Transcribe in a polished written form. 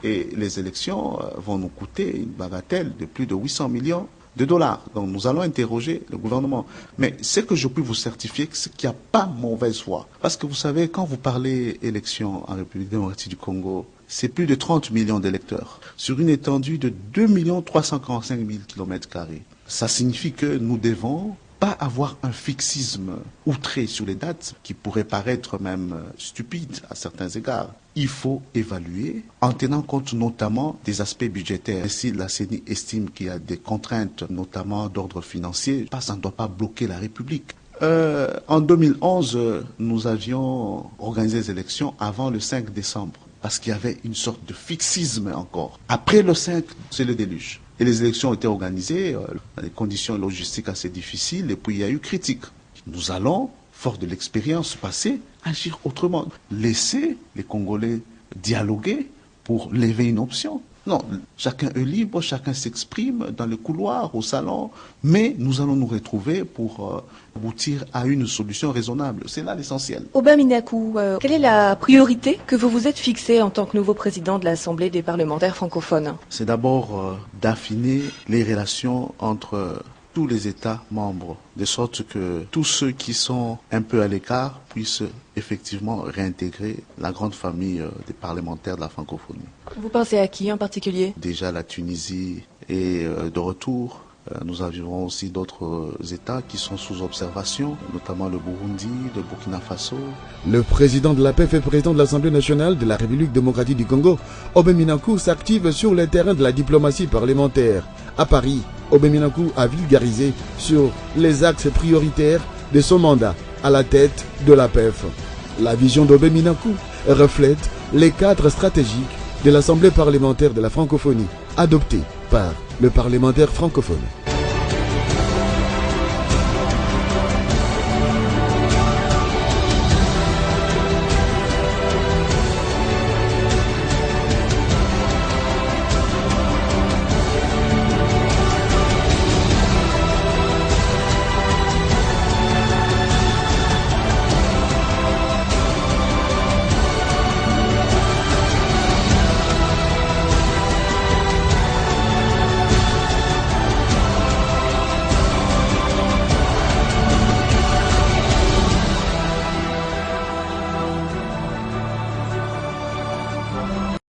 Et les élections vont nous coûter une bagatelle de plus de 800 millions de dollars. Donc nous allons interroger le gouvernement. Mais ce que je peux vous certifier, c'est qu'il n'y a pas mauvaise foi. Parce que vous savez, quand vous parlez élections en République démocratique du Congo, c'est plus de 30 millions d'électeurs sur une étendue de 2 345 000 km². Ça signifie que nous devons pas avoir un fixisme outré sur les dates qui pourrait paraître même stupide à certains égards. Il faut évaluer en tenant compte notamment des aspects budgétaires. Si la CENI estime qu'il y a des contraintes, notamment d'ordre financier, ça ne doit pas bloquer la République. En 2011, nous avions organisé les élections avant le 5 décembre parce qu'il y avait une sorte de fixisme encore. Après le 5, c'est le déluge. Et les élections ont été organisées dans des conditions logistiques assez difficiles et puis il y a eu critique. Nous allons, fort de l'expérience passée, agir autrement. Laisser les Congolais dialoguer pour lever une option. Non, chacun est libre, chacun s'exprime dans le couloir, au salon, mais nous allons nous retrouver pour aboutir à une solution raisonnable. C'est là l'essentiel. Aubin Minakou, quelle est la priorité que vous vous êtes fixée en tant que nouveau président de l'Assemblée des parlementaires francophones? C'est d'abord d'affiner les relations entre tous les États membres, de sorte que tous ceux qui sont un peu à l'écart puissent effectivement réintégrer la grande famille des parlementaires de la francophonie. Vous pensez à qui en particulier? Déjà la Tunisie est de retour. Nous avions aussi d'autres États qui sont sous observation, notamment le Burundi, le Burkina Faso. Le président de l'APF et président de l'Assemblée nationale de la République démocratique du Congo, Aubin Minakou, s'active sur le terrain de la diplomatie parlementaire. À Paris, Aubin Minakou a vulgarisé sur les axes prioritaires de son mandat à la tête de l'APF. La vision d'Aubin Minakou reflète les cadres stratégiques de l'Assemblée parlementaire de la francophonie, adoptée par le parlementaire francophone.